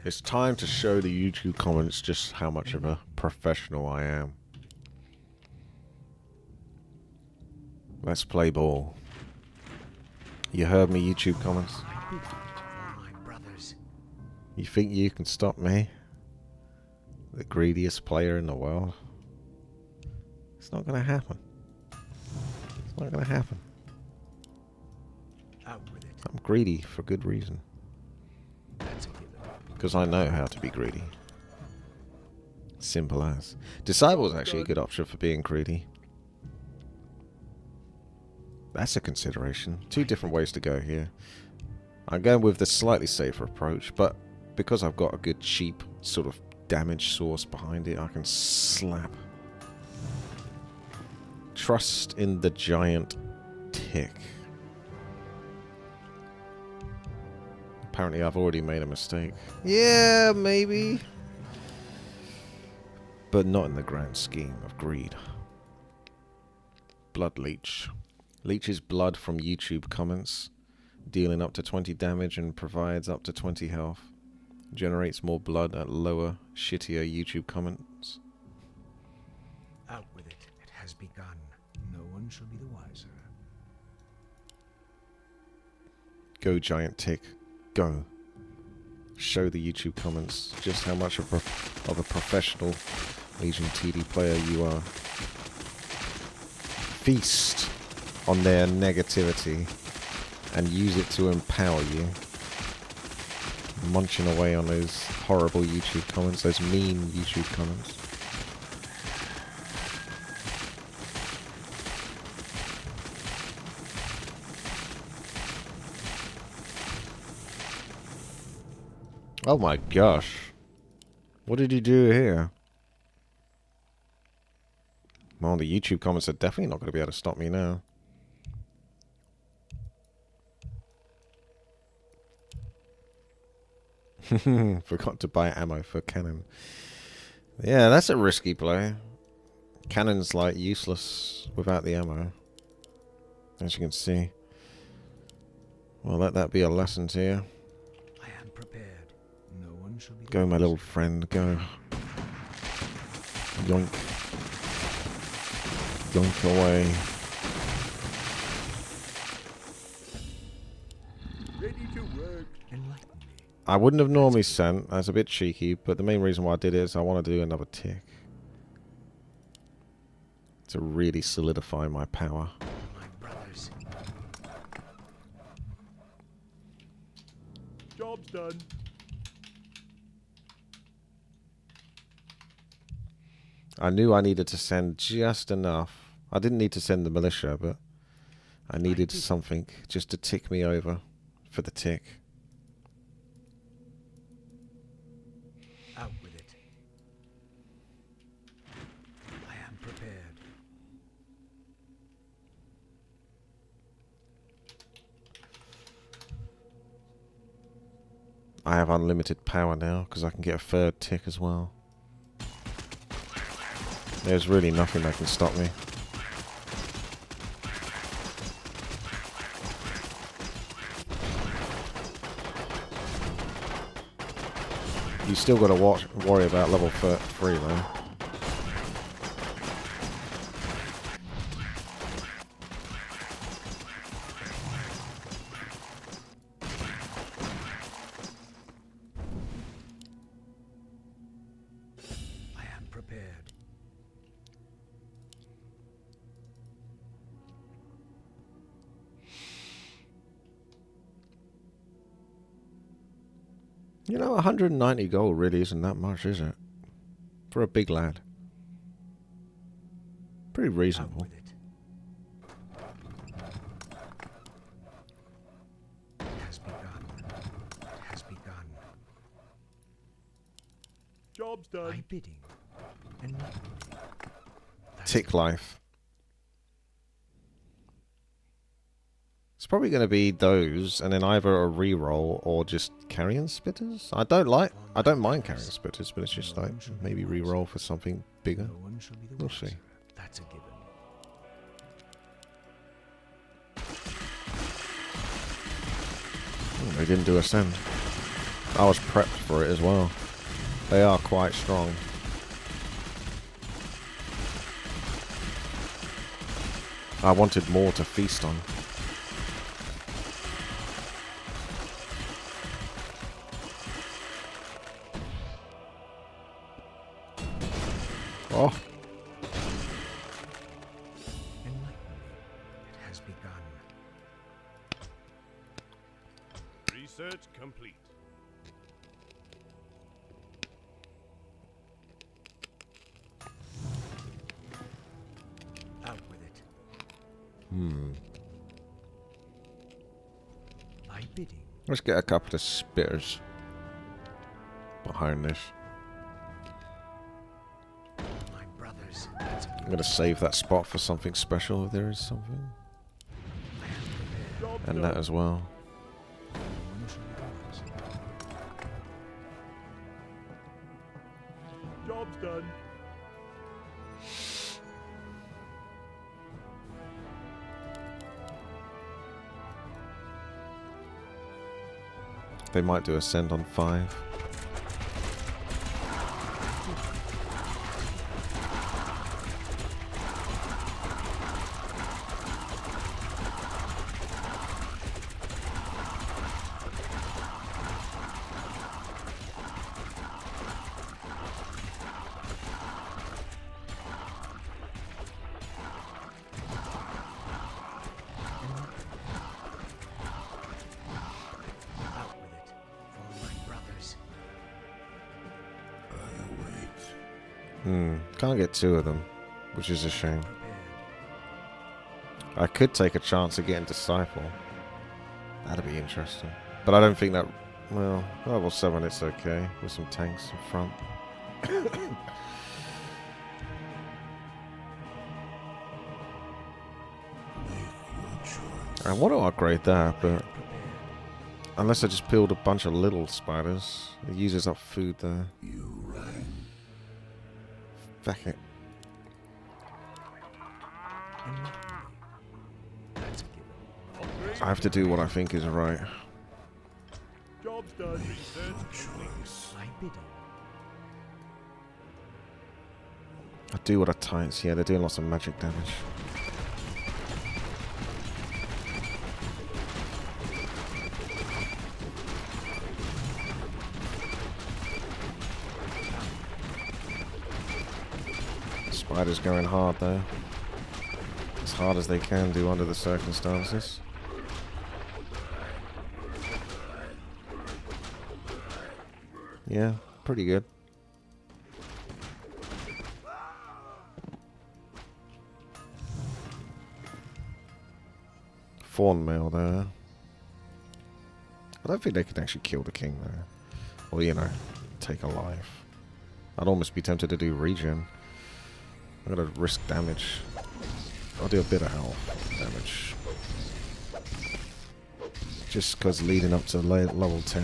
It's time to show the YouTube comments just how much of a professional I am. Let's play ball. You heard me, YouTube comments? You think you can stop me? The greediest player in the world? It's not gonna happen. It's not gonna happen. I'm greedy for good reason. Because I know how to be greedy. Simple as. Disciple is actually a good option for being greedy. That's a consideration. Two different ways to go here. I'm going with the slightly safer approach, but because I've got a good cheap sort of damage source behind it, I can slap. Trust in the giant tick. Apparently I've already made a mistake. Yeah, maybe. But not in the grand scheme of greed. Blood leech. Leeches blood from YouTube comments, dealing up to 20 damage and provides up to 20 health. Generates more blood at lower, shittier YouTube comments. Out with it. It has begun. No one shall be the wiser. Go, giant tick. Go. Show the YouTube comments just how much of a professional Legion TD player you are. Feast on their negativity and use it to empower you. Munching away on those horrible YouTube comments, those mean YouTube comments. Oh my gosh. What did you do here? Well, the YouTube comments are definitely not going to be able to stop me now. Forgot to buy ammo for cannon. Yeah, that's a risky play. Cannon's like useless without the ammo, as you can see. Well, let that be a lesson to you. I am prepared. No one shall be. Go, my little friend, go. Yoink. Yoink away. Ready to work. Enlighten me. I wouldn't have normally sent. That's a bit cheeky, but the main reason why I did it is I want to do another tick. To really solidify my power. My brothers. Job's done. I knew I needed to send just enough. I didn't need to send the militia, but I needed something just to tick me over for the tick. Out with it. I am prepared. I have unlimited power now because I can get a third tick as well. There's really nothing that can stop me. You still got to worry about level 3 though. I am prepared. You know, 190 gold really isn't that much, is it? For a big lad. Pretty reasonable. Out with it. It has begun. It has begun. Job's My done. bidding. Enlighten me. Tick life. It's probably going to be those, and then either a reroll or just carrion spitters. I don't mind carrion spitters, but it's just like maybe reroll for something bigger. No one shall be the We'll wiser. see. That's a given. They didn't do a send. I was prepped for it as well. They are quite strong. I wanted more to feast on. Oh. It has begun. Research complete. Out with it. My bidding. Let's get a couple of spitters behind this. My brothers. I'm going to save that spot for something special if there is something. Job And done. that as well. Job's done. They might do ascend on 5. Out with it. For my brothers. Can't get 2 of them, which is a shame. Prepared. I could take a chance of getting Disciple. That'd be interesting. But I don't think that... Well, level 7 it's okay, with some tanks in front. I want to upgrade that, but... Prepared. Unless I just build a bunch of little spiders. It uses up food there. Fuck it. That's a given. Upgrade. I have to do what I think is right. Job's done. Research complete. My bidding. I do what I tights. Yeah, they're doing lots of magic damage. Spiders going hard though. As hard as they can do under the circumstances. Yeah, pretty good. Fawn mail there. I don't think they could actually kill the king there. Or, you know, take a life. I'd almost be tempted to do regen. I'm gonna risk damage. I'll do a bit of health damage. Just because leading up to level 10.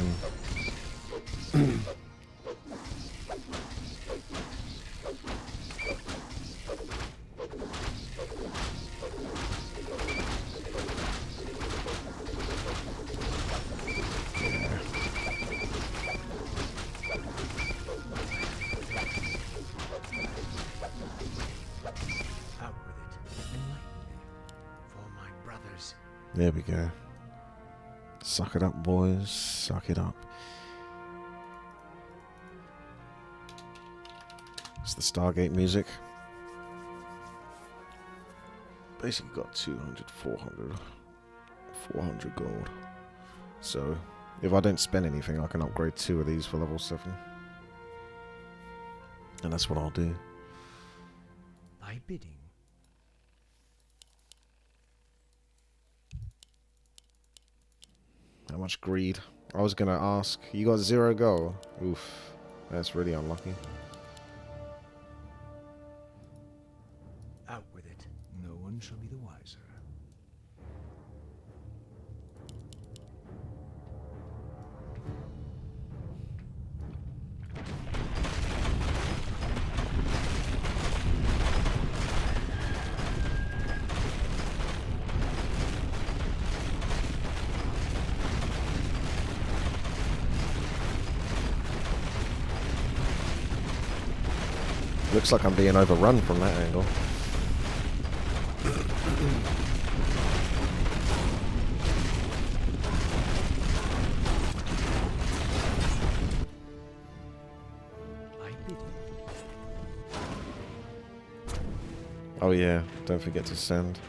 Out with it. Enlighten me. For my brothers. There we go. Suck it up, boys. Suck it up. It's the Stargate music. Basically got 200, 400. 400 gold. So, if I don't spend anything, I can upgrade 2 of these for level 7. And that's what I'll do. My bidding. How much greed? I was gonna ask. You got 0 gold. Oof. That's really unlucky. Out with it. No one shall be the wiser. Looks like I'm being overrun from that angle. Oh yeah, don't forget to send.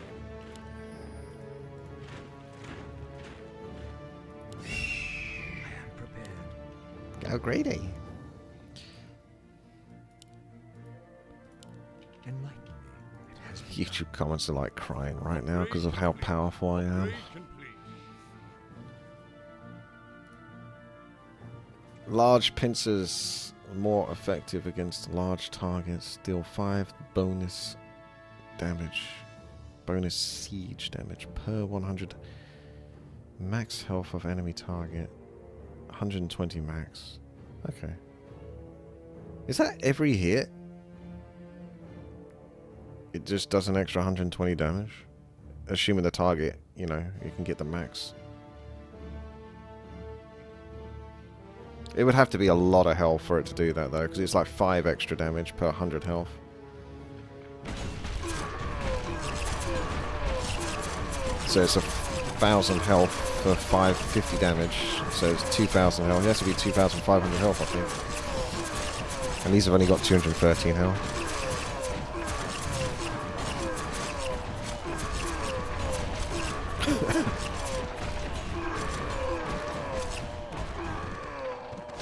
Go greedy. YouTube comments are like crying right now because of how powerful I am. Large pincers are more effective against large targets. Deal 5 bonus damage. Bonus siege damage per 100. Max health of enemy target. 120 max. Okay. Is that every hit? It just does an extra 120 damage? Assuming the target, you know, you can get the max. It would have to be a lot of health for it to do that though, because it's like 5 extra damage per 100 health. So it's 1,000 health for 550 damage. So it's 2,000 health. It has to be 2,500 health, I think. And these have only got 213 health.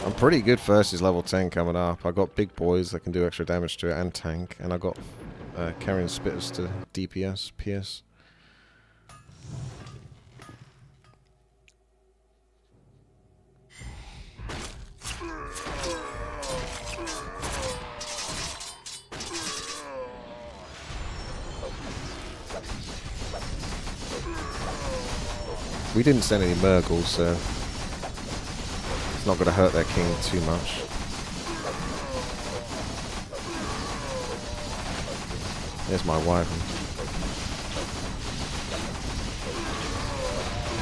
I'm pretty good versus level 10 coming up. I got big boys that can do extra damage to it and tank. And I got carrying spitters to DPS, PS. We didn't send any Murgles, so it's not going to hurt their king too much. There's my wife.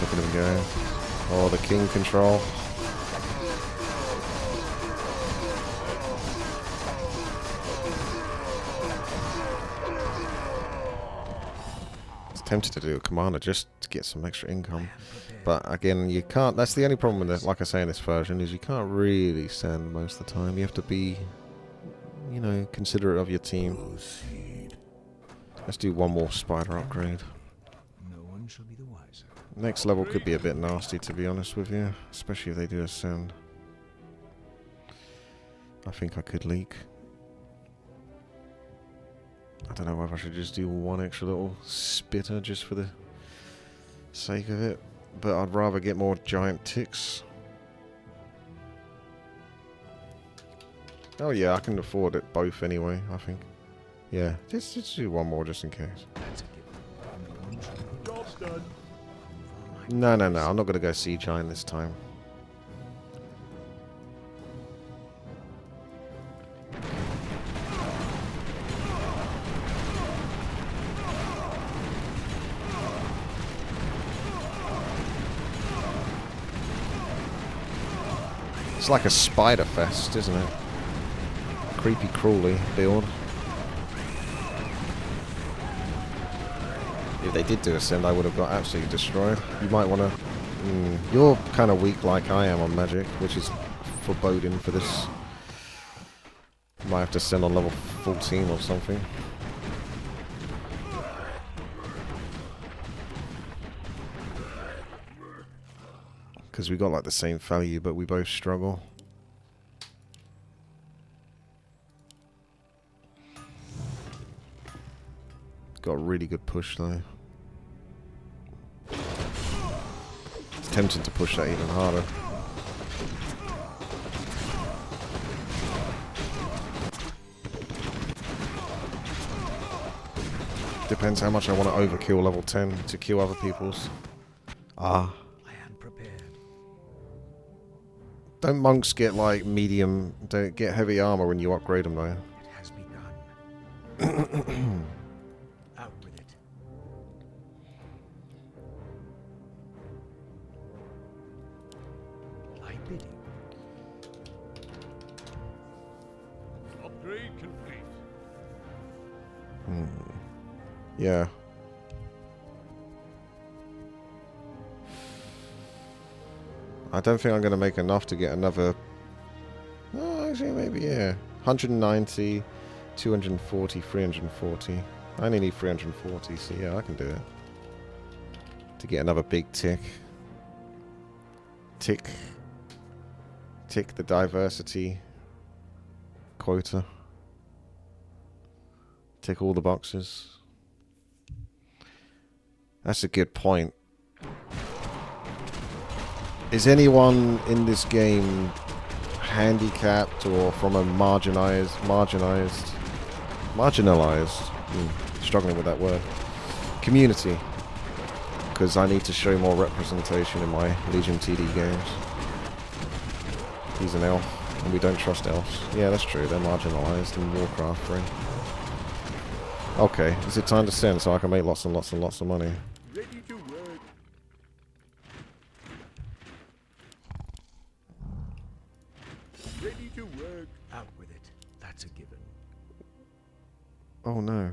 Look at him go. Oh, the king control. Tempted to do a commander just to get some extra income, but again, you can't. That's the only problem with it, like I say in this version, is you can't really send most of the time. You have to be, you know, considerate of your team. Let's do one more spider upgrade. No one shall be the wiser. Next level could be a bit nasty, to be honest with you, especially if they do ascend. I think I could leak. I don't know whether I should just do one extra little spitter just for the sake of it, but I'd rather get more giant ticks. Oh yeah, I can afford it both anyway, I think. Yeah, just do one more just in case. Job's done. No, I'm not going to go sea giant this time. It's like a spider fest, isn't it? Creepy crawly build. If they did do ascend, I would have got absolutely destroyed. You might want to... you're kind of weak like I am on magic, which is foreboding for this. Might have to send on level 14 or something. Because we got like the same value, but we both struggle. Got a really good push though. It's tempting to push that even harder. Depends how much I want to overkill level 10 to kill other people's. Ah. Don't monks get like medium, don't get heavy armor when you upgrade them though? It has begun. Out with it. I bid you. Upgrade complete. Yeah. I don't think I'm going to make enough to get another... Oh, actually, maybe, yeah. 190, 240, 340. I only need 340, so yeah, I can do it. To get another big tick. Tick the diversity quota. Tick all the boxes. That's a good point. Is anyone in this game handicapped or from a marginalized, struggling with that word, community? Because I need to show more representation in my Legion TD games. He's an elf, and we don't trust elves. Yeah, that's true. They're marginalized in Warcraft 3. Okay, is it time to send so I can make lots and lots and lots of money? Ready to work. Ready to work. Out with it. That's a given. Oh no.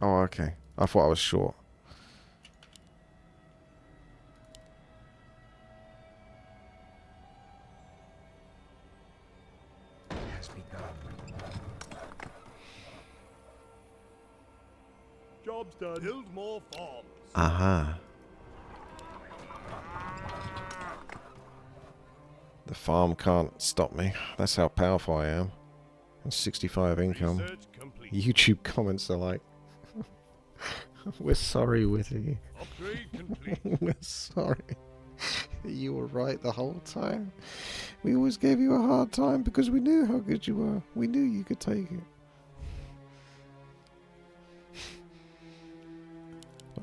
Oh, okay. I thought I was short. It has begun. Job's done. Build more farms. Aha. The farm can't stop me. That's how powerful I am. And 65 income. Research complete. YouTube comments are like, we're sorry, Witty. Upgrade complete. We're sorry. You were right the whole time. We always gave you a hard time because we knew how good you were. We knew you could take it.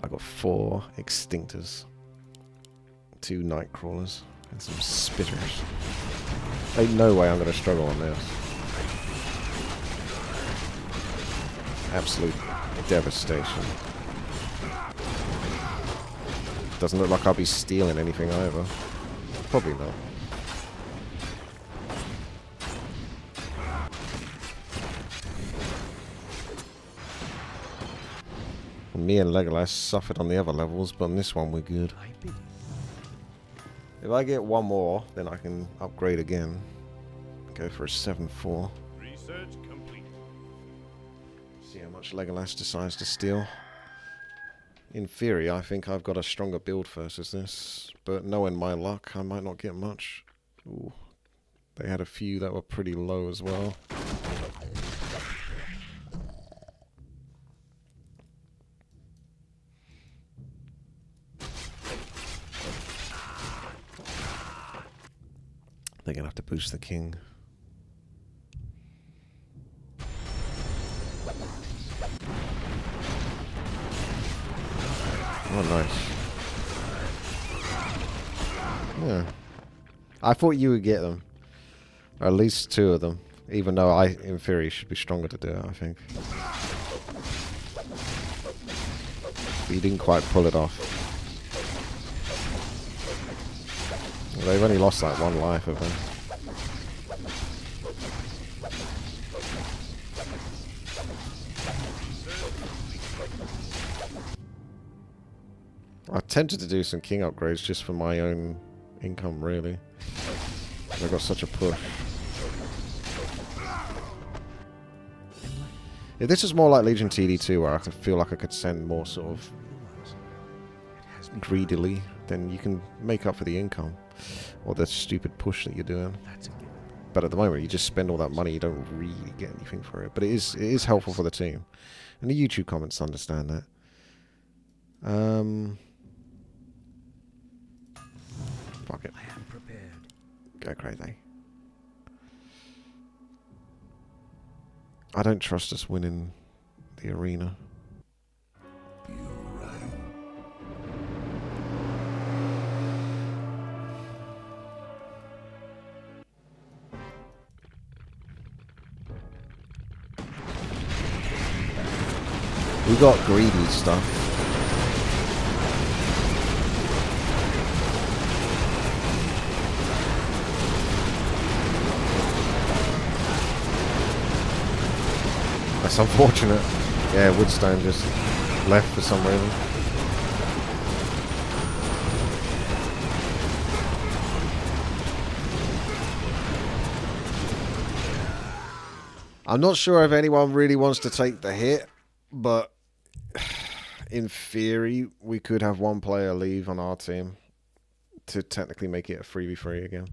I got 4 extinctors, 2 night crawlers, and some spitters. Ain't no way I'm going to struggle on this. Absolute devastation. Doesn't look like I'll be stealing anything either. Probably not. Me and Legolas suffered on the other levels, but on this one we're good. I bid. If I get one more, then I can upgrade again. Go for a 7-4. Research complete. See how much Legolas decides to steal. In theory, I think I've got a stronger build versus this, but knowing my luck, I might not get much. Ooh, they had a few that were pretty low as well. They're gonna have to boost the king. Oh, nice. Yeah. I thought you would get them. Or at least 2 of them. Even though I, in theory, should be stronger to do it, I think. But you didn't quite pull it off. Well, they've only lost like 1 life of them. I tempted to do some king upgrades just for my own income, really. I've got such a push. If this is more like Legion TD2, where I could feel like I could send more sort of greedily, then you can make up for the income. Or the stupid push that you're doing. That's a given. But at the moment, you just spend all that money, you don't really get anything for it. But it is helpful for the team. And the YouTube comments understand that. Fuck it. I am prepared. Go crazy. I don't trust us winning the arena. We got greedy stuff. I That's unfortunate. Yeah, Woodstone just left for some reason. I'm not sure if anyone really wants to take the hit, but in theory, we could have one player leave on our team to technically make it a 3v3 again.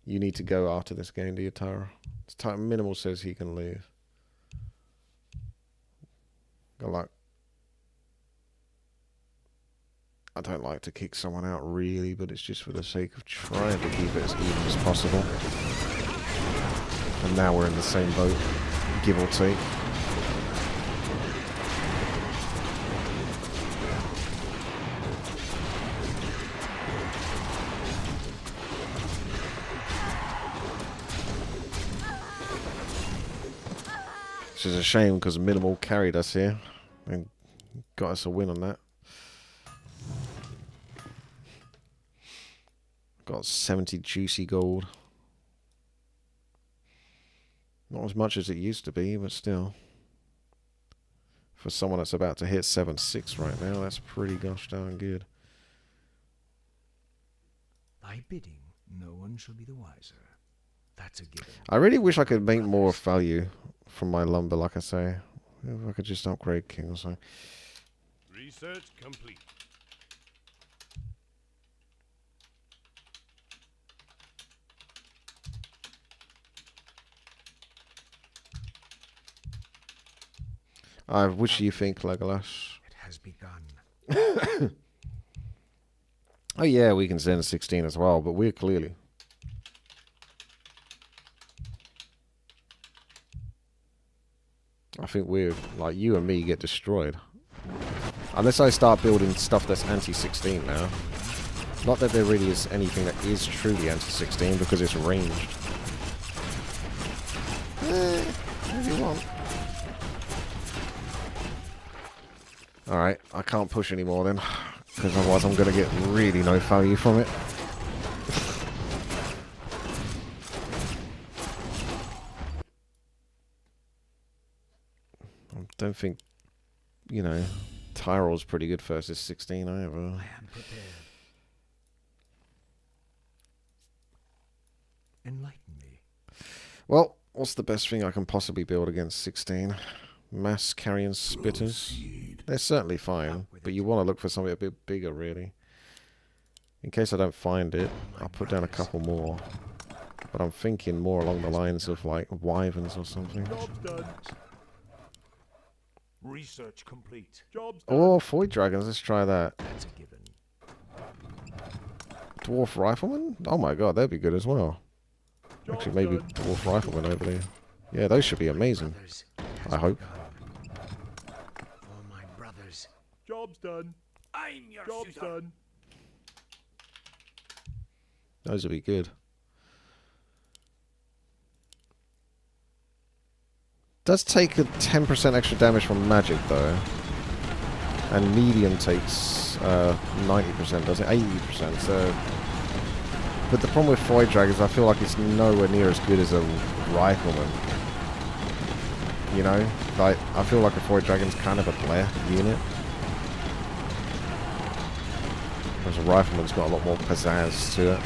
You need to go after this game, do you, Tara? Minimal says he can leave. Good luck. I don't like to kick someone out really, but it's just for the sake of trying to keep it as even as possible. And now we're in the same boat, give or take. Which is a shame because Minimal carried us here and got us a win on that. Got 70 juicy gold. Not as much as it used to be, but still. For someone that's about to hit 7-6 right now, that's pretty gosh darn good. By bidding, no one shall be the wiser. That's a given. I really wish I could make more value from my lumber, like I say. If I could just upgrade King or something. Research complete. Which do you think, Legolas? It has begun. Oh yeah, we can send 16 as well, but we're clearly. I think we're, like, you and me get destroyed. Unless I start building stuff that's anti-16 now. Not that there really is anything that is truly anti-16 because it's ranged. If you want. Alright, I can't push anymore then. Because otherwise I'm going to get really no value from it. I don't think, you know, Tyrell's pretty good versus 16 either. I am prepared. Enlighten me. Well, what's the best thing I can possibly build against 16? Mass carrying spitters. They're certainly fine, but you want to look for something a bit bigger, really. In case I don't find it, I'll put down a couple more. But I'm thinking more along the lines of, like, wyverns or something. Job's done. Research complete. Job's done. Oh, void dragons, let's try that. That's a given. Dwarf riflemen? Oh my god, that'd be good as well. Job's Actually, maybe done. dwarf riflemen over there. Yeah, those should be amazing. Brothers, it has I hope. begun. For my brothers. Job's done. I'm your Job's done. Those would be good. Does take a 10% extra damage from magic though. And medium takes 90%, does it? 80%. So, but the problem with void dragons, I feel like it's nowhere near as good as a rifleman. You know, like I feel like a void dragon's kind of a Blair unit, whereas a rifleman's got a lot more pizzazz to it.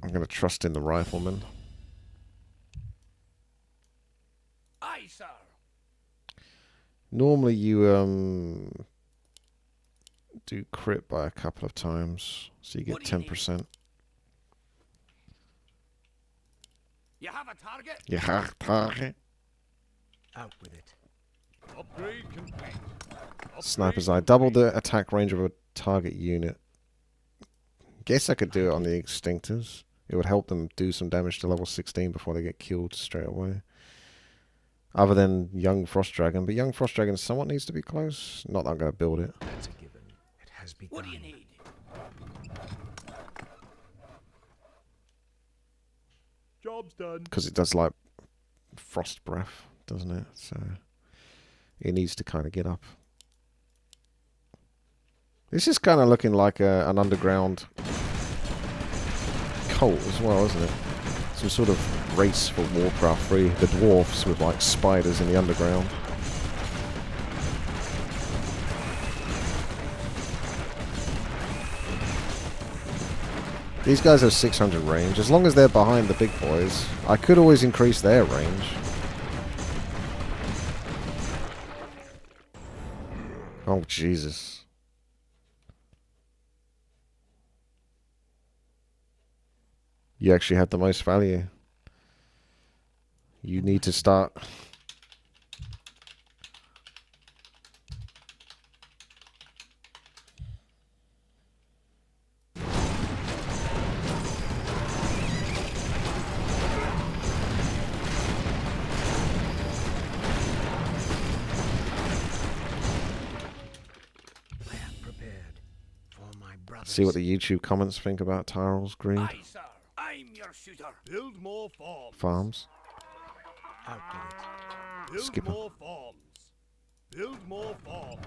I'm going to trust in the rifleman. Aye, sir. Normally you do crit by a couple of times, so you get 10%. You have a target? Yeah, target. Out with it. Upgrade complete. Sniper's eye. Double the attack range of a target unit. Guess I could do it on the extinctors. It would help them do some damage to level 16 before they get killed straight away. Other than Young Frost Dragon. But Young Frost Dragon somewhat needs to be close. Not that I'm going to build it. That's a given. It has begun. What do you need? Job's done. Because it does like frost breath, doesn't it? So it needs to kind of get up. This is kind of looking like an underground cult as well, isn't it? Some sort of race for Warcraft 3. The dwarfs with like spiders in the underground. These guys have 600 range. As long as they're behind the big boys, I could always increase their range. Oh, Jesus. You actually have the most value. You need to start... See what the YouTube comments think about Tyrell's greed. Aye, sir. I'm your shooter. Build more farms. Farms. Out with it. Build Skipper. more farms. Build more farms.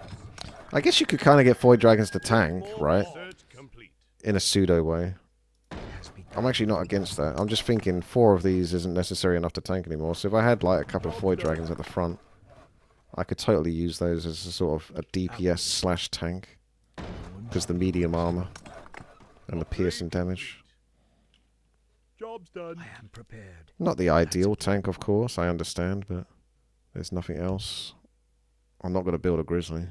I guess you could kind of get Void Dragons to tank, More right? research complete. In a pseudo way. Has begun. I'm actually not against that. I'm just thinking 4 of these isn't necessary enough to tank anymore. So if I had like a couple of Void Dragons at the front, I could totally use those as a sort of a DPS slash tank. Because the medium armor and the piercing damage. Job's done. I am prepared. Not the ideal tank, of course, I understand, but there's nothing else. I'm not going to build a grizzly.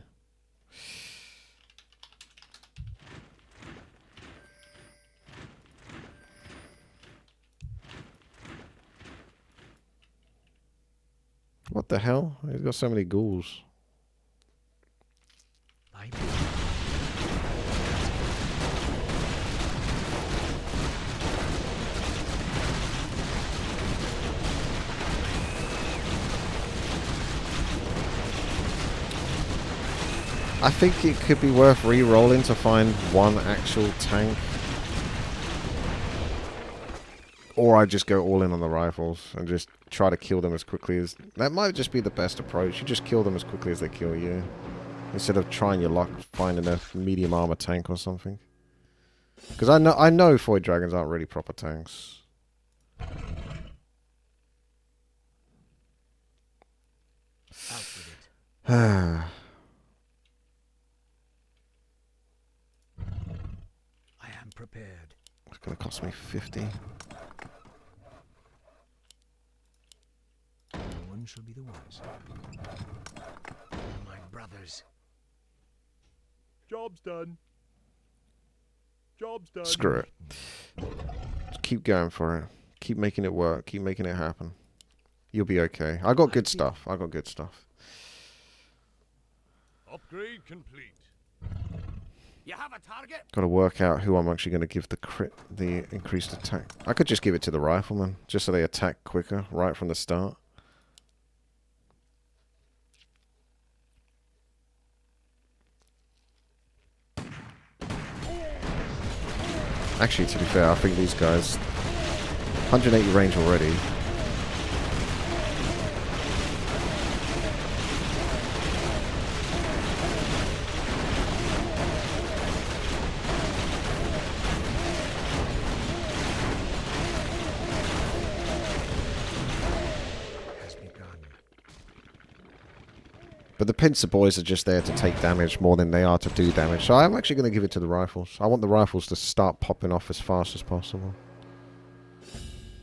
What the hell? He's got so many ghouls. I I think it could be worth re-rolling to find one actual tank. Or I just go all in on the rifles and just try to kill them as quickly as... That might just be the best approach. You just kill them as quickly as they kill you. Instead of trying your luck finding a medium armor tank or something. Because I know Void Dragons aren't really proper tanks. out with it. I am prepared. It's going to cost me 50. No one shall be the wiser. My brothers. Job's done. Job's done. Screw it. Just keep going for it. Keep making it work. Keep making it happen. You'll be okay. I got good stuff. I got good stuff. Upgrade complete. You have a target? Got to work out who I'm actually going to give the increased attack. I could just give it to the riflemen, just so they attack quicker right from the start. Actually, to be fair, I think these guys 180 range already. Has begun. But the pincer boys are just there to take damage more than they are to do damage. So I'm actually going to give it to the rifles. I want the rifles to start popping off as fast as possible.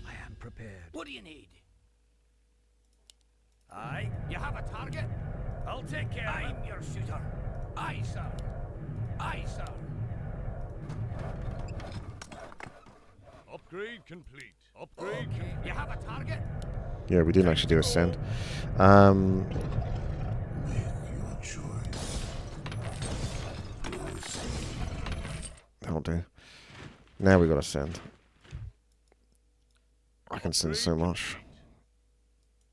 I am prepared. What do you need? Aye. You have a target? I'll take care of it. I'm your shooter. Aye, sir. Aye, sir. Upgrade complete. Upgrade Okay. You have a target? Yeah, we didn't actually do a send. That'll do. Now we got to send. I can send so much.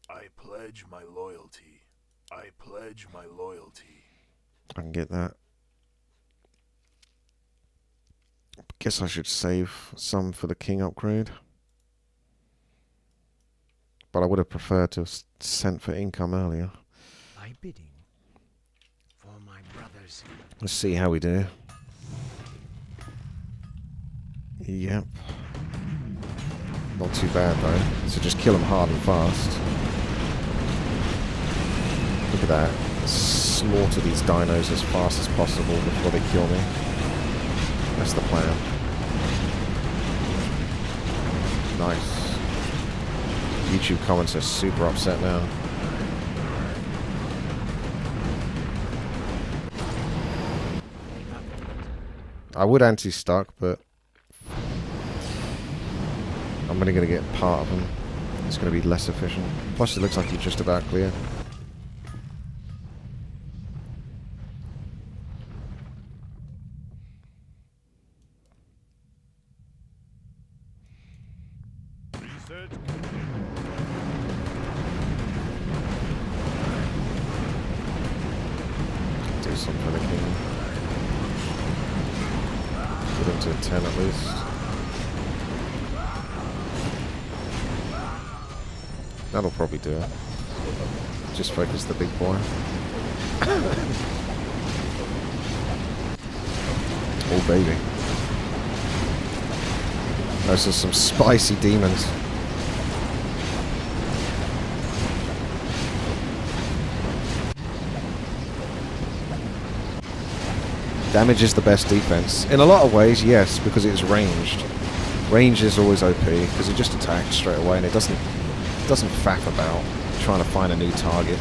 I pledge my loyalty. I pledge my loyalty. I can get that. Guess I should save some for the king upgrade. But I would have preferred to have sent for income earlier. My bidding for my brothers. Let's see how we do. Yep. Not too bad though. So just kill them hard and fast. Look at that. Slaughter these dinos as fast as possible before they kill me. That's the plan. Nice. YouTube comments are super upset now. I would anti-stuck, but I'm only going to get part of them. It's going to be less efficient. Plus it looks like you're just about clear. Research. Do something for the king. Get him to 10 at least. That'll probably do it. Just focus the big boy. Oh baby. Those are some spicy demons. Damage is the best defense. In a lot of ways, yes, because it's ranged. Range is always OP, because it just attacks straight away and it doesn't faff about trying to find a new target.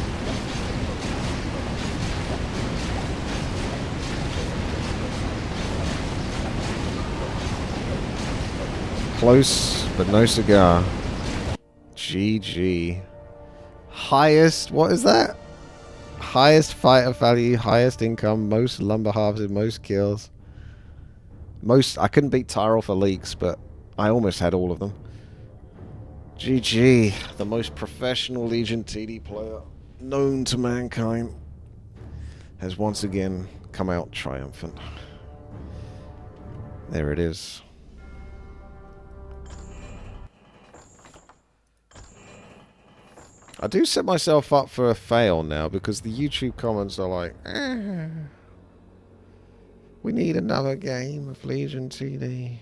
Close, but no cigar. GG. Highest, what is that? Highest fighter value, highest income, most lumber harvested, most kills. I couldn't beat Tyrell for leaks, but I almost had all of them. GG, the most professional Legion TD player known to mankind has once again come out triumphant. There it is. I do set myself up for a fail now because the YouTube comments are like, we need another game of Legion TD.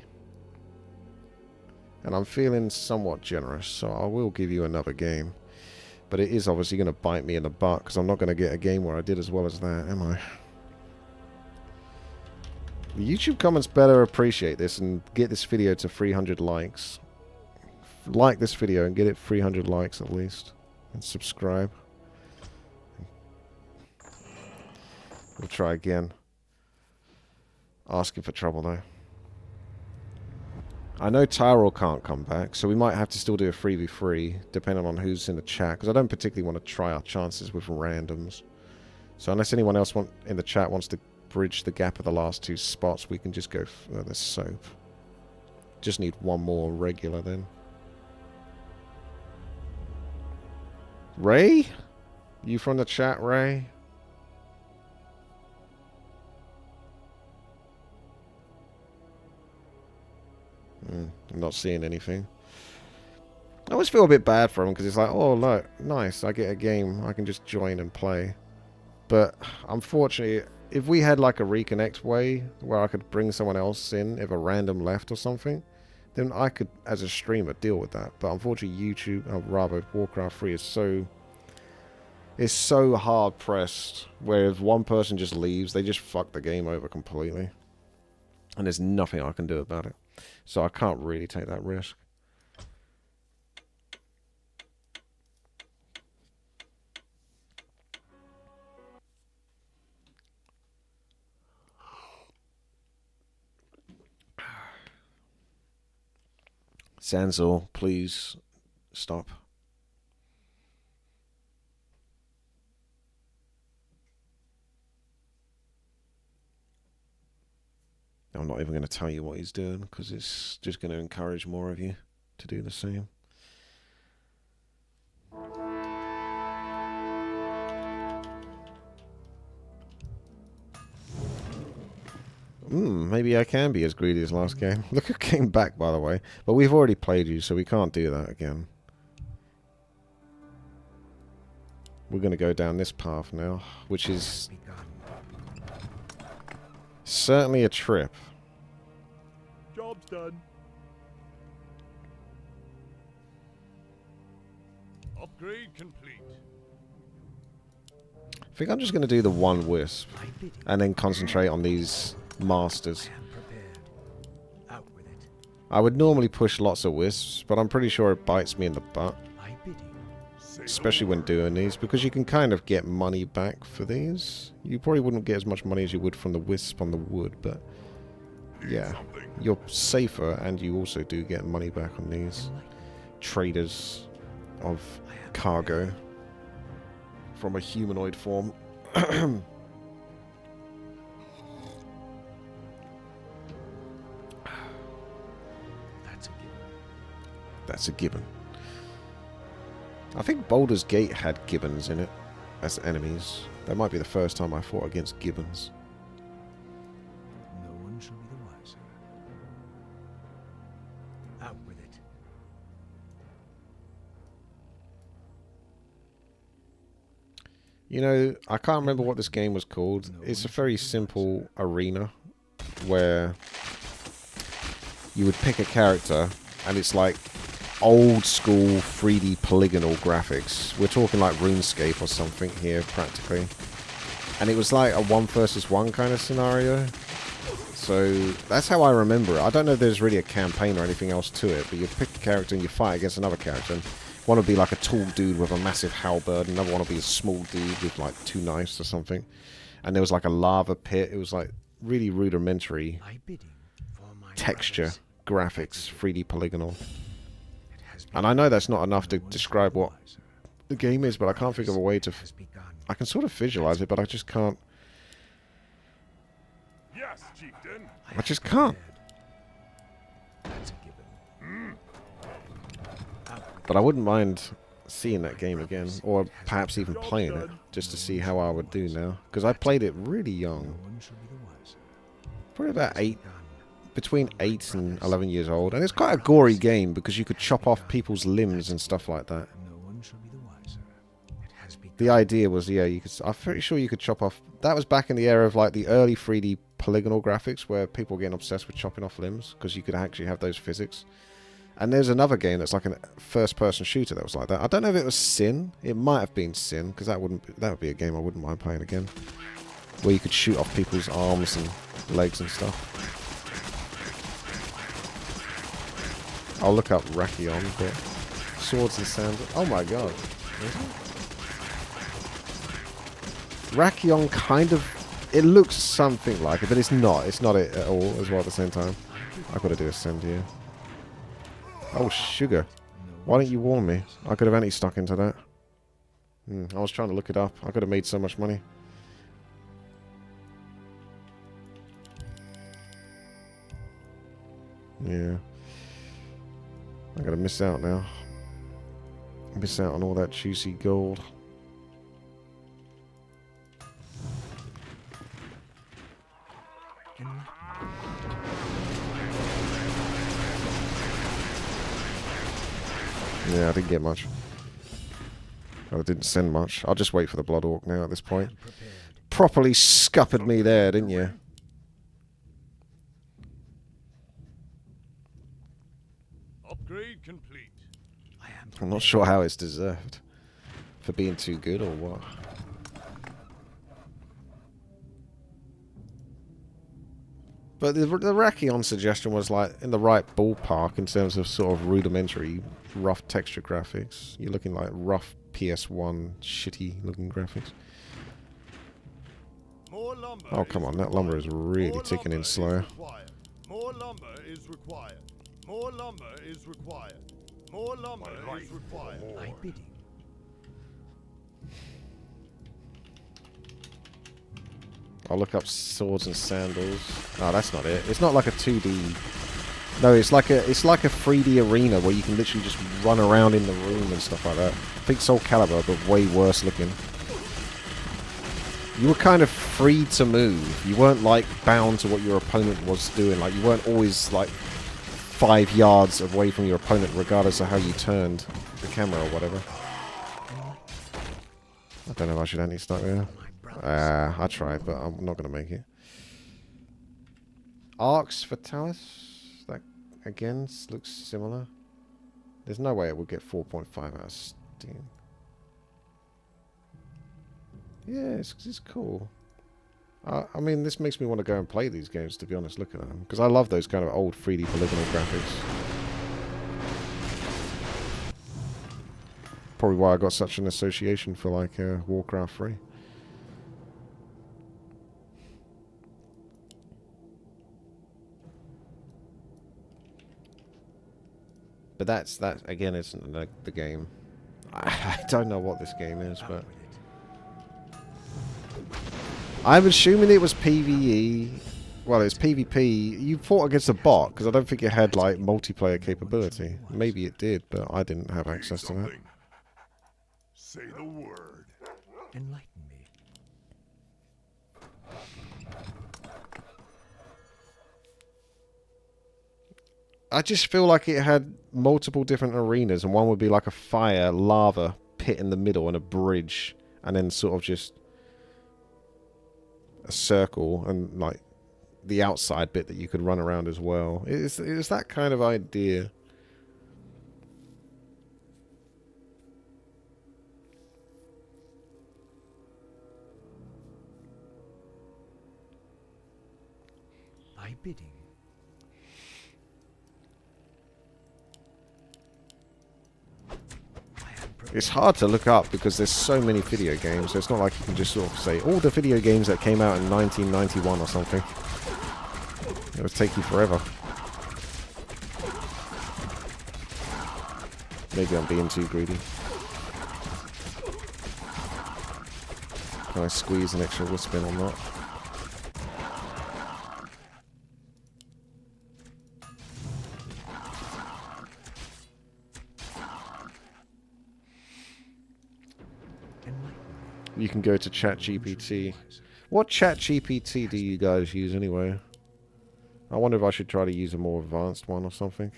And I'm feeling somewhat generous, so I will give you another game. But it is obviously going to bite me in the butt because I'm not going to get a game where I did as well as that, am I? The YouTube comments better appreciate this and get this video to 300 likes. Like this video and get it 300 likes at least. And subscribe. We'll try again. Asking for trouble though. I know Tyrell can't come back, so we might have to still do a 3v3, depending on who's in the chat, because I don't particularly want to try our chances with randoms. So unless anyone else in the chat wants to bridge the gap of the last two spots, we can just go for the soap. Just need one more regular then. Ray? You from the chat, Ray? I'm not seeing anything. I always feel a bit bad for him because it's like, oh look, nice, I get a game, I can just join and play. But unfortunately, if we had like a reconnect way where I could bring someone else in if a random left or something, then I could, as a streamer, deal with that. But unfortunately, YouTube, or rather Warcraft 3 is so hard pressed where if one person just leaves, they just fuck the game over completely. And there's nothing I can do about it. So I can't really take that risk. Sanzor, please stop. I'm not even going to tell you what he's doing because it's just going to encourage more of you to do the same. Maybe I can be as greedy as last game. Look who came back, by the way. But we've already played you, so we can't do that again. We're going to go down this path now, which is certainly a trip. Job's done. Upgrade complete. I think I'm just going to do the one wisp and then concentrate on these masters. I am prepared. Out with it. I would normally push lots of wisps, but I'm pretty sure it bites me in the butt. I bid you. Especially when doing these, because you can kind of get money back for these. You probably wouldn't get as much money as you would from the wisp on the wood, but yeah, you're safer and you also do get money back on these traders of cargo from a humanoid form. That's a given. That's a gibbon. I think Baldur's Gate had gibbons in it as enemies. That might be the first time I fought against gibbons. No one shall be the wiser. Out with it. You know, I can't remember what this game was called. It's a very simple arena where you would pick a character and it's like old school 3D polygonal graphics. We're talking like RuneScape or something here, practically. And it was like a 1 versus 1 kind of scenario. So that's how I remember it. I don't know if there's really a campaign or anything else to it, but you pick a character and you fight against another character. And one would be like a tall dude with a massive halberd, another one would be a small dude with like 2 knives or something. And there was like a lava pit. It was like really rudimentary I bid you for my texture, brothers. graphics, 3D polygonal. It has And I know that's not enough to No one shall describe be the what wiser. the game is, but I can't think of a way to... Has begun. I can sort of visualize it, but I just can't... Yes, chieftain. I just can't. That's a given. But I wouldn't mind seeing that game again, or perhaps even playing it, just to see how I would do now. Because I played it really No young, one shall be the wiser. probably about Has 8, begun. between 8 and 11 years old. And it's quite a gory game, because you could chop off people's limbs and stuff like that. No one shall be the wiser. It has begun. The idea was, yeah, you could. I'm pretty sure you could chop off... That was back in the era of like the early 3D polygonal graphics, where people were getting obsessed with chopping off limbs, because you could actually have those physics. And there's another game that's like a first-person shooter that was like that. I don't know if it was Sin. It might have been Sin, because that would be a game I wouldn't mind playing again, where you could shoot off people's arms and legs and stuff. I'll look up Rakion, but swords and sandals. Oh my god! Rakion kind of... It looks something like it, but it's not. It's not it at all as well at the same time. I've got to do a send here. Oh, sugar. Why didn't you warn me? I could have anti-stuck into that. I was trying to look it up. I could have made so much money. Yeah. I'm going to miss out now. Miss out on all that juicy gold. Yeah, I didn't get much. I didn't send much. I'll just wait for the Blood Orc now at this point. Properly scuppered me there, didn't you? Upgrade complete. I am I'm not sure how it's deserved. For being too good or what. But the Rakion suggestion was like in the right ballpark in terms of sort of rudimentary, rough texture graphics. You're looking like rough PS1, shitty looking graphics. More lumber. Oh, come on, that lumber is really More ticking in lumber is slow. required. More lumber is required. More lumber is required. More lumber is required. I bid you. I'll look up swords and sandals. Oh, that's not it. It's not like a 2D. No, it's like a 3D arena where you can literally just run around in the room and stuff like that. I think Soul Calibur, but way worse looking. You were kind of free to move. You weren't like bound to what your opponent was doing. Like you weren't always like 5 yards away from your opponent, regardless of how you turned the camera or whatever. I don't know if I should anti-stuck there. I tried, but I'm not going to make it. Arcs Fatalis? That again looks similar. There's no way it would get 4.5 out of Steam. Yeah, it's cool. I mean, this makes me want to go and play these games, to be honest. Look at them. Because I love those kind of old 3D polygonal graphics. Probably why I got such an association for, like, Warcraft 3. But that again isn't the game. I don't know what this game is, but I'm assuming it was PvE. Well, it's PvP. You fought against a bot because I don't think it had like multiplayer capability. Maybe it did, but I didn't have access to that. Say the word. Enlighten me. I just feel like it had multiple different arenas, and one would be like a fire, lava pit in the middle and a bridge, and then sort of just a circle and like the outside bit that you could run around as well. It's that kind of idea. My bidding. It's hard to look up because there's so many video games. So it's not like you can just sort of say all the video games that came out in 1991 or something. It would take you forever. Maybe I'm being too greedy. Can I squeeze an extra whispin or not? You can go to ChatGPT. What ChatGPT do you guys use anyway? I wonder if I should try to use a more advanced one or something.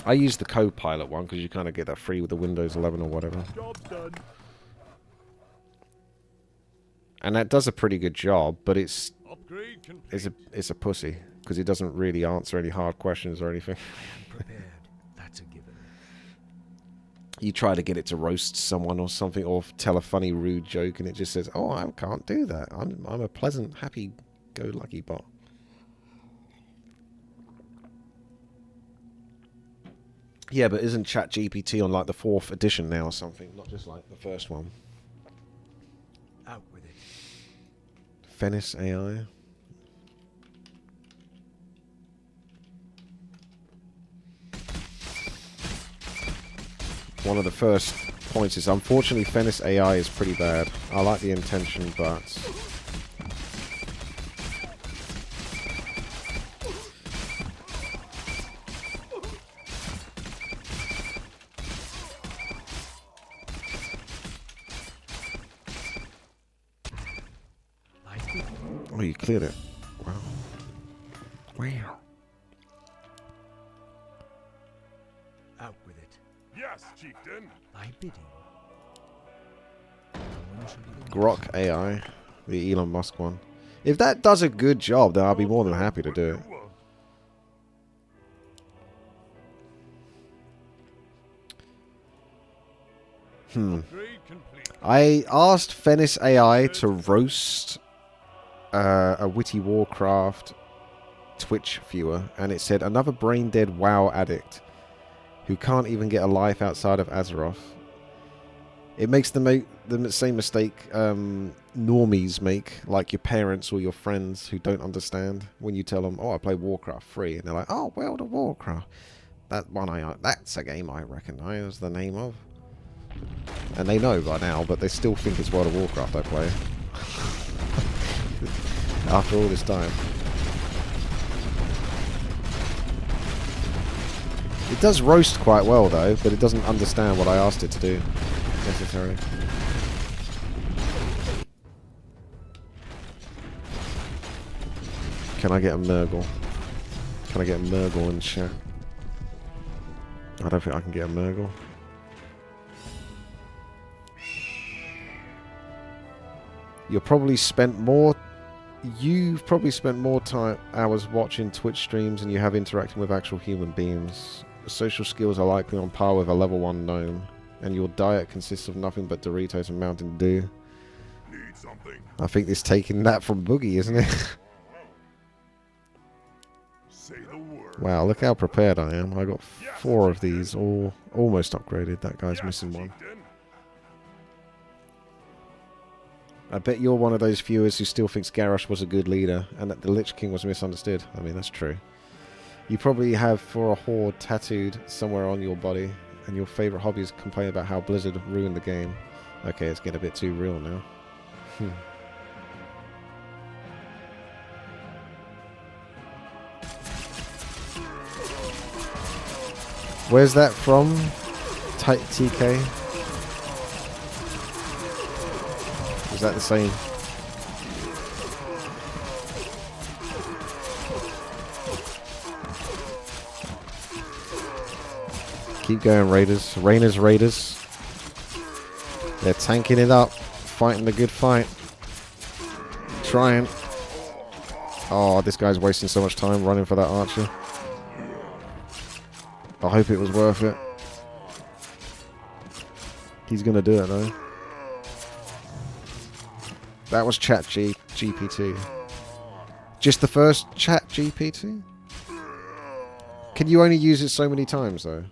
I use the Copilot one because you kind of get that free with the Windows 11 or whatever. Job's done. And that does a pretty good job, but it's Upgrade complete. it's a pussy because it doesn't really answer any hard questions or anything. Prepared. That's a given. You try to get it to roast someone or something, or tell a funny, rude joke, and it just says, "Oh, I can't do that. I'm a pleasant, happy-go-lucky bot." Yeah, but isn't ChatGPT on like the 4th edition now or something? Not just like the first one. Out with it. Venice AI. One of the first points is, unfortunately, Venice AI is pretty bad. I like the intention, but oh, you cleared it. Wow. Wow. Out with it. Yes, chieftain. My bidding. No one shall be the Grok AI, the Elon Musk one. If that does a good job, then I'll be more than happy to do it. Upgrade complete. I asked Venice AI to roast a WTiiWarcraft Twitch viewer, and it said, another brain-dead WoW addict who can't even get a life outside of Azeroth. It makes the same mistake normies make, like your parents or your friends who don't understand when you tell them, "Oh, I play Warcraft 3," and they're like, "Oh, World of Warcraft. That's a game I recognise the name of." And they know by now, but they still think it's World of Warcraft I play. After all this time. It does roast quite well though, but it doesn't understand what I asked it to do necessarily. Can I get a Nurgle? Can I get a Nurgle in chat? I don't think I can get a Nurgle. You'll probably spent more you've probably spent more hours watching Twitch streams than you have interacting with actual human beings. Social skills are likely on par with a level 1 gnome, and your diet consists of nothing but Doritos and Mountain Dew. Need something? I think it's taking that from Boogie, isn't it? Say the word. Wow, look how prepared I am. I got 4 of these, all almost upgraded. That guy's Yes, missing one. chieftain. I bet you're one of those viewers who still thinks Garrosh was a good leader and that the Lich King was misunderstood. I mean, that's true. You probably have For a Horde tattooed somewhere on your body, and your favourite hobby is complain about how Blizzard ruined the game. Okay, it's getting a bit too real now. Where's that from? TK? Is that the same? Keep going, Raiders. Raiders. They're tanking it up. Fighting the good fight. Trying. Oh, this guy's wasting so much time running for that archer. I hope it was worth it. He's going to do it, though. That was Chat GPT. Just the first Chat GPT? Can you only use it so many times, though?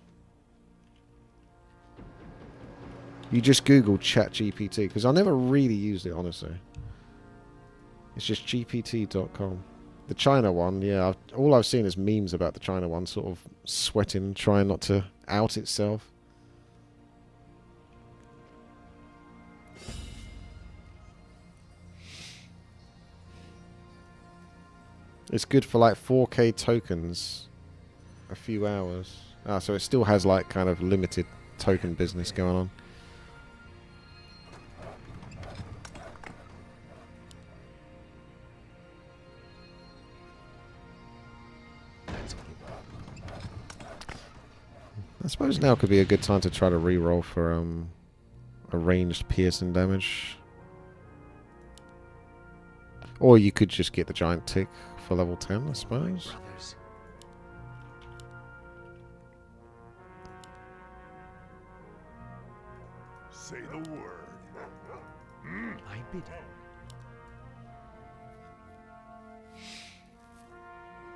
You just Google Chat GPT, because I never really used it, honestly. It's just gpt.com. The China one, yeah, all I've seen is memes about the China one, sort of sweating, trying not to out itself. It's good for like 4K tokens, a few hours. Ah, so it still has like kind of limited token business going on. I suppose now could be a good time to try to reroll for a ranged piercing damage. Or you could just get the giant tick for level 10, I suppose. Brothers. Say the word. I bid it.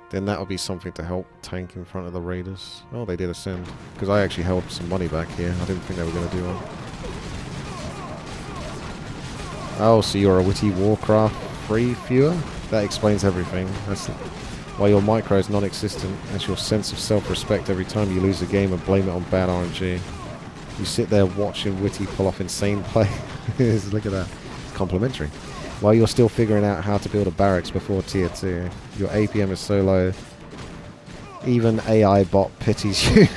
Then that would be something to help tank in front of the Raiders. Oh, they did ascend. Because I actually held some money back here. I didn't think they were going to do one. Oh, so you're a WTiiWarcraft free viewer? That explains everything. That's why your micro is non-existent. That's your sense of self-respect every time you lose a game and blame it on bad RNG. You sit there watching Witty pull off insane play. Look at that. It's complimentary. While you're still figuring out how to build a barracks before tier 2, your APM is so low, even AI bot pities you.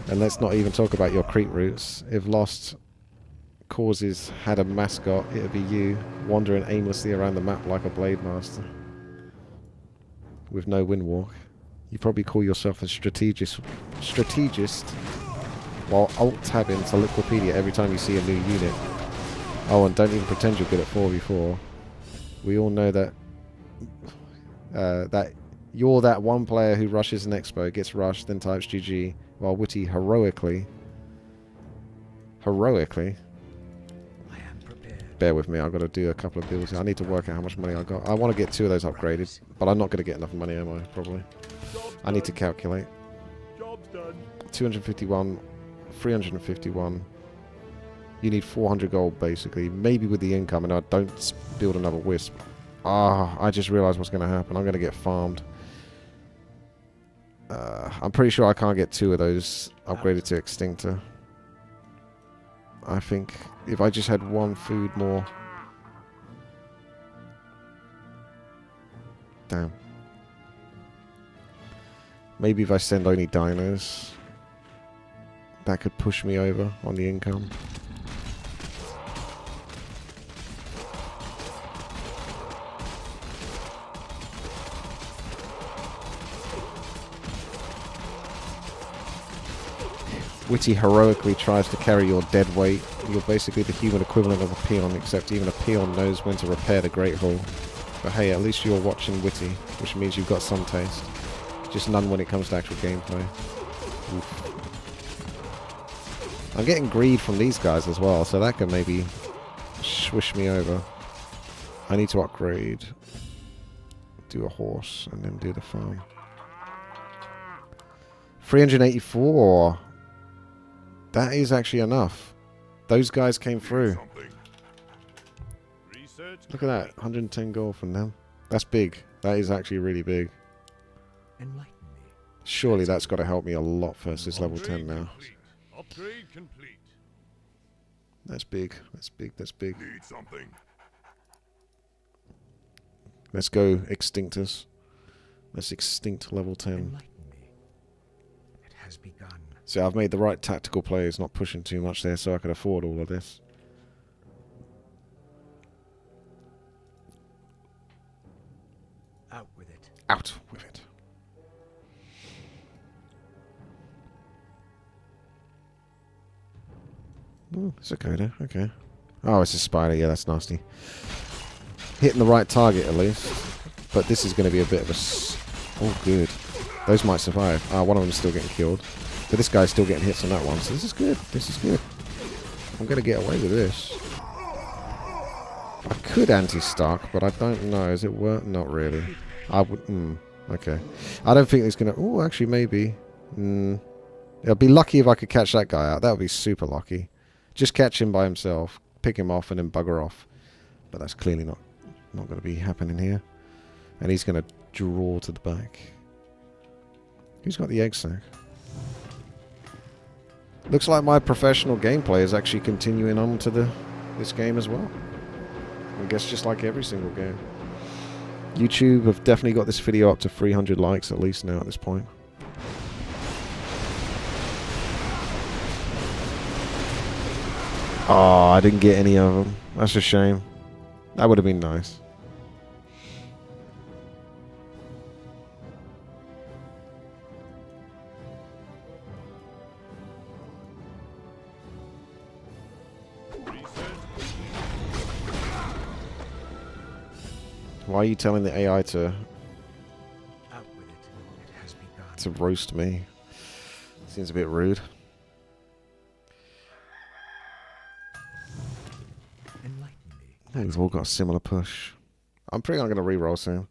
And let's not even talk about your creep routes. If Lost Causes had a mascot, it would be you, wandering aimlessly around the map like a blade master. With no windwalk. You probably call yourself a strategist while alt-tabbing to Liquipedia every time you see a new unit. Oh, and don't even pretend you're good at 4v4. We all know that that you're that one player who rushes an expo, gets rushed, then types GG, while Witty heroically, I am prepared. bear with me, I've got to do a couple of builds. I need to work out how much money I got. I want to get 2 of those upgraded, but I'm not going to get enough money, am I? Probably. I need to calculate. Job's done. 251, 351. You need 400 gold, basically. Maybe with the income, and I don't build another wisp. Ah, I just realized what's going to happen. I'm going to get farmed. I'm pretty sure I can't get 2 of those upgraded to Extinctor. I think if I just had 1 food more. Damn. Maybe if I send only dinos, that could push me over on the income. Witty heroically tries to carry your dead weight you're basically the human equivalent of a peon, except even a peon knows when to repair the Great Hall. But hey, at least you're watching witty, which means you've got some taste. Just none when it comes to actual gameplay. Oof. I'm getting greed from these guys as well, so that could maybe swish me over. I need to upgrade. Do a horse and then do the farm. 384. That is actually enough. Those guys came through. Look at that. 110 gold from them. That's big. That is actually really big. Enlighten me. Surely that's got to help me a lot versus level 10 now. Upgrade complete. That's big. That's big. That's big. Need something. Let's go, Extinctors. Let's extinct level 10. Enlighten me. It has begun. See, I've made the right tactical plays, not pushing too much there so I could afford all of this. Out with it. Out with it. Ooh, it's a coda. Okay. Oh, it's a spider. Yeah, that's nasty. Hitting the right target at least. But this is going to be a bit of a... Oh, good. Those might survive. Ah, one of them is still getting killed. But this guy's still getting hits on that one. So this is good. This is good. I'm going to get away with this. I could anti-stock, but I don't know. Is it worth? Not really. I would... okay. I don't think it's going to... Oh, actually, maybe. It'll be lucky if I could catch that guy out. That would be super lucky. Just catch him by himself. Pick him off and then bugger off. But that's clearly not going to be happening here. And he's going to draw to the back. Who's got the egg sack? Looks like my professional gameplay is actually continuing on to this game as well. I guess just like every single game. YouTube have definitely got this video up to 300 likes at least now at this point. Oh, I didn't get any of them. That's a shame. That would have been nice. Why are you telling the AI to Out with it. It has begun. to roast me? Seems a bit rude. Enlighten me. Oh, we've all got a similar push. I'm pretty I'm going to reroll soon.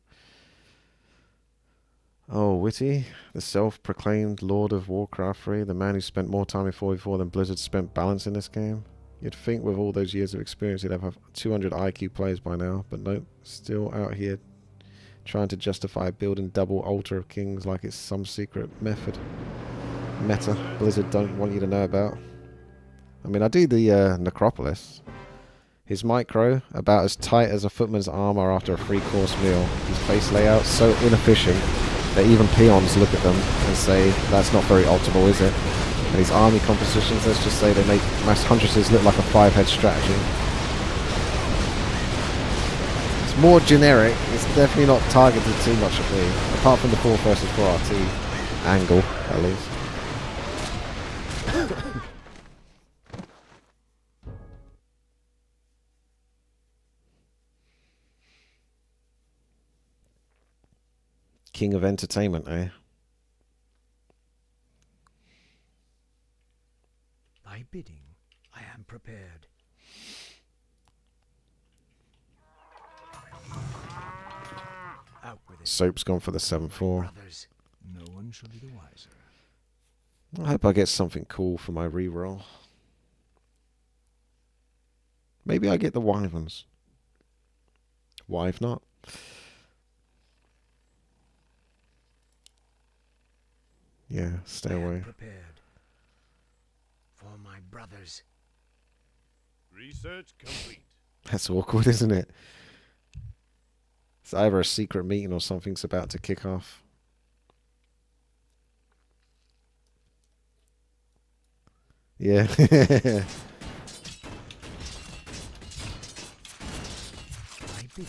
Oh, Witty, the self-proclaimed Lord of Warcraft 3, the man who spent more time in 4v4 than Blizzard spent balance in this game. You'd think with all those years of experience he'd have 200 IQ players by now, but nope, still out here trying to justify building double Altar of Kings like it's some secret meta Blizzard don't want you to know about. I mean, I do the Necropolis. His micro, about as tight as a footman's armor after a 3-course meal. His base layout, so inefficient that even peons look at them and say, that's not very optimal, is it? And his army compositions, let's just say they make mass huntresses look like a 5-head strategy. It's more generic, it's definitely not targeted too much at me, apart from the 4 versus 4 RT angle, at least. King of entertainment, eh? Thy bidding, I am prepared. Out with it. Soap's gone for the 7-4. Brothers, no one shall be the wiser. I hope I get something cool for my reroll. Maybe I get the wyverns. Why if not? Yeah, stay I am away. prepared. For my brothers. Research complete. That's awkward, isn't it? It's either a secret meeting or something's about to kick off. Yeah. Thy bidding.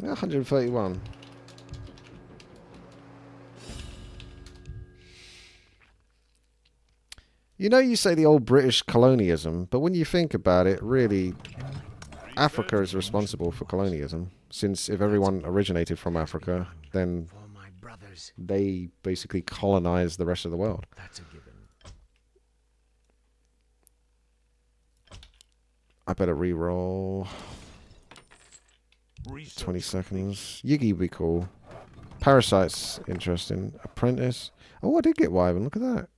131. You know, you say the old British colonialism, but when you think about it, really, Africa is responsible for colonialism. Since if everyone originated from Africa, then For my brothers, they basically colonized the rest of the world. that's a given. I better re-roll. Research 20 seconds. Yiggy would be cool. Parasite's interesting. Apprentice. Oh, I did get Wyvern. Look at that.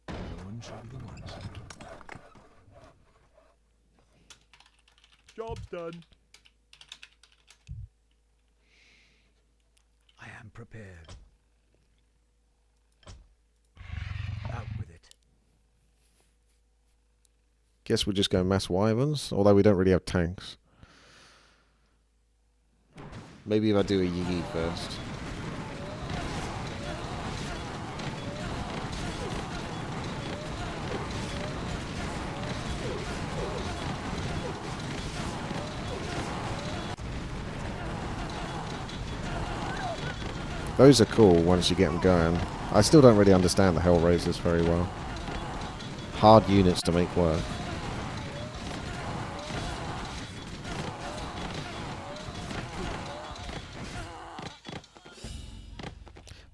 No one shall be the wiser. Job's done. I am prepared. Out with it. Guess we'll just go mass Wyverns, although we don't really have tanks. Maybe if I do a Yiggy first. Those are cool once you get them going. I still don't really understand the Hellraisers very well. Hard units to make work.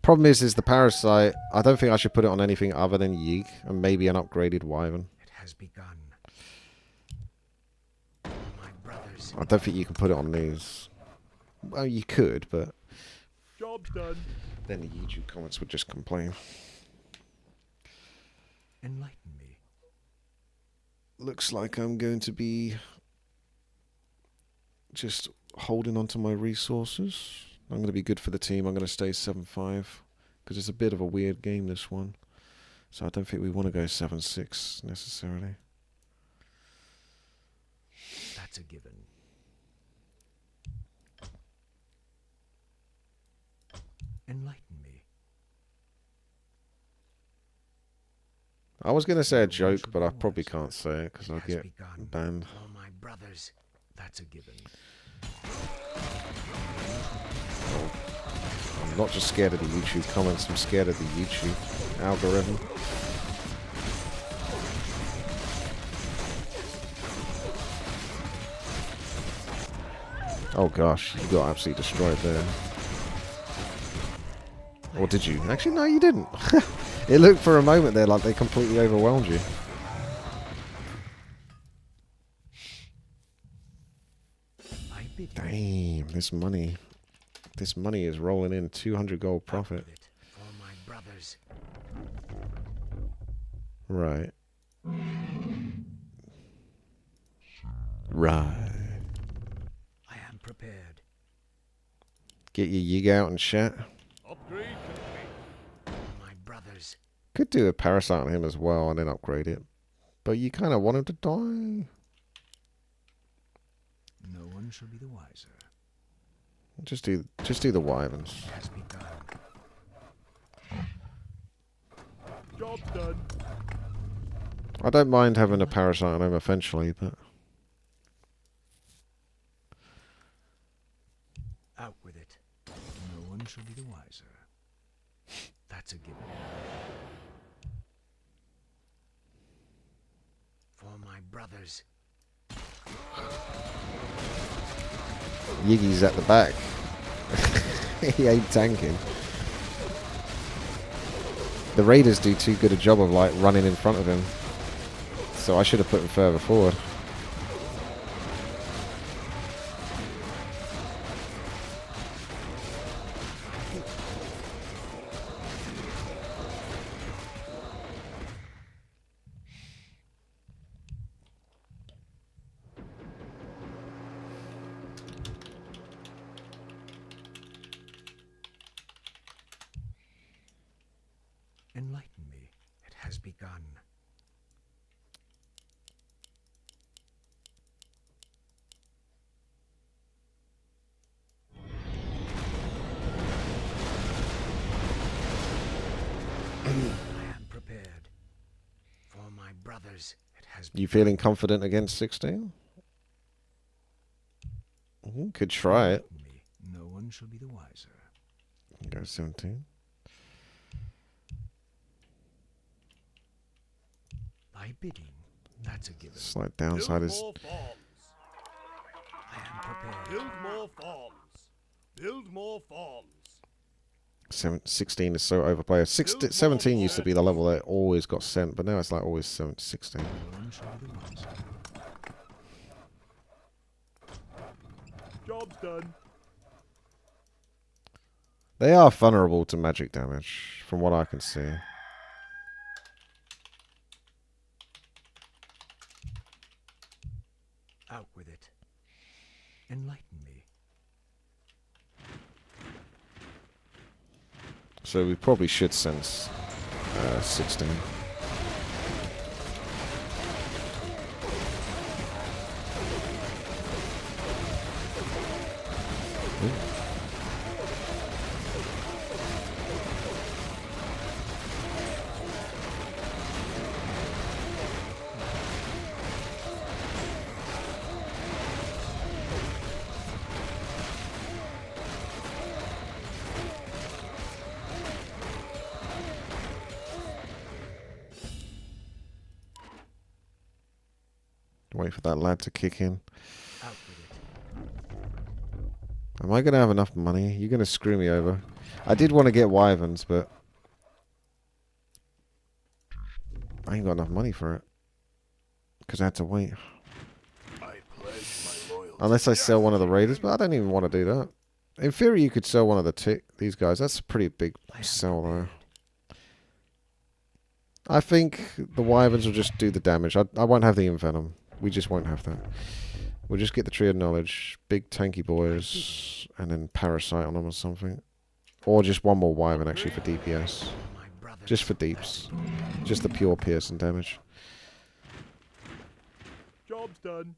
Problem is the Parasite, I don't think I should put it on anything other than Yeek, and maybe an upgraded Wyvern. It has begun. For my brothers, I don't think you can put it on these. Well, you could, but Job's done. then the YouTube comments would just complain. enlighten me. Looks like I'm going to be just holding on to my resources. I'm going to be good for the team. I'm going to stay 7-5 because it's a bit of a weird game, this one. So I don't think we want to go 7-6 necessarily. That's a given. Enlighten me. I was going to say a joke, but I probably can't say it because I'll Has get begun. banned. For my brothers, that's a given. I'm not just scared of the YouTube comments, I'm scared of the YouTube algorithm. Oh gosh, you got absolutely destroyed there. Or did you? Actually, no, you didn't. It looked for a moment there like they completely overwhelmed you. I bid you. Damn, this money is rolling in 200 gold Out profit. with it. For my brothers, Right. Right. I am prepared. Get your Yig out and chat. Upgrade complete. For my brothers, Could do a parasite on him as well and then upgrade it. But you kind of want him to die. no one shall be the wiser. Just do the Wyverns. It has begun. Job's done. I don't mind having a parasite on him eventually, but Out with it. No one shall be the wiser. That's a given. For my brothers, Yiggy's at the back. He ain't tanking. The Raiders do too good a job of like running in front of him. So I should have put him further forward. enlighten me. It has begun. I am prepared. For my brothers, it has You feeling confident against 16? Could try it. enlighten me. No one shall be the wiser. Go 17. By bidding, that's a given. Slight Build downside is more farms. I am prepared. Build more farms. Build more farms. 16 is so overplayed. 17 used to be the level that always got sent, but now it's like always 16. No one shall be the wiser. Job's done. They are vulnerable to magic damage, from what I can see. Out with it. Enlighten me. So we probably should send 16. Wait for that lad to kick in. Out with it. Am I going to have enough money? You're going to screw me over. I did want to get wyverns, but I ain't got enough money for it. Because I had to wait. I pledge my loyalty. Unless I sell one of the raiders, but I don't even want to do that. In theory, you could sell one of these guys. That's a pretty big sell, though. I think the wyverns will just do the damage. I won't have the envenom. We just won't have that. We'll just get the Tree of Knowledge, big tanky boys, and then Parasite on them or something. Or just one more wyvern, actually, for DPS. My brother. Just for deeps. Just the pure piercing damage. Job's done.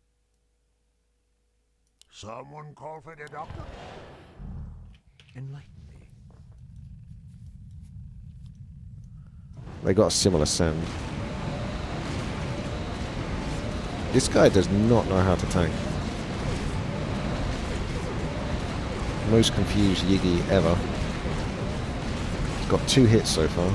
Someone call for the doctor. Enlighten me. They got a similar send. This guy does not know how to tank. Most confused Yiggy ever. He's got 2 hits so far.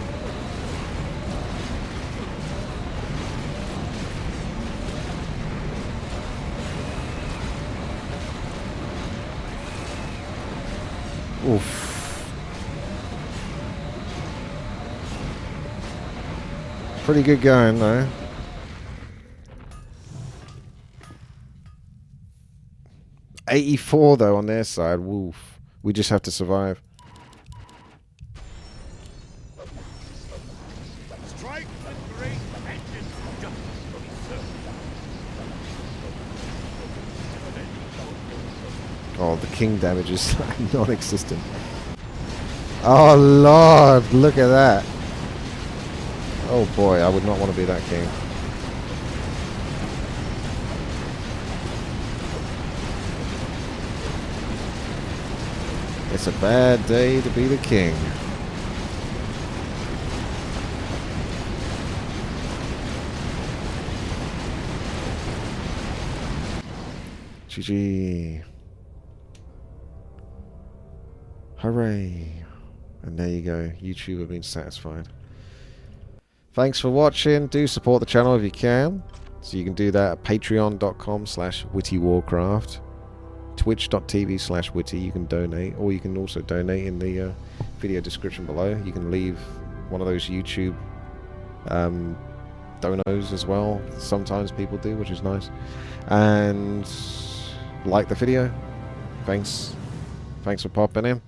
Oof. Pretty good going though. $84 though on their side. Woof. We just have to survive. Strike the great engine of justice will be served. Oh, the king damage is non-existent. Oh lord, look at that. Oh boy, I would not want to be that king. It's a bad day to be the king. GG. Hooray. And there you go. YouTube have been satisfied. Thanks for watching. Do support the channel if you can. So you can do that at patreon.com/WTiiWarcraft. Twitch.tv/Witty. You can donate, or you can also donate in the video description below. You can leave one of those YouTube donos as well. Sometimes people do, which is nice. And like the video. Thanks for popping in.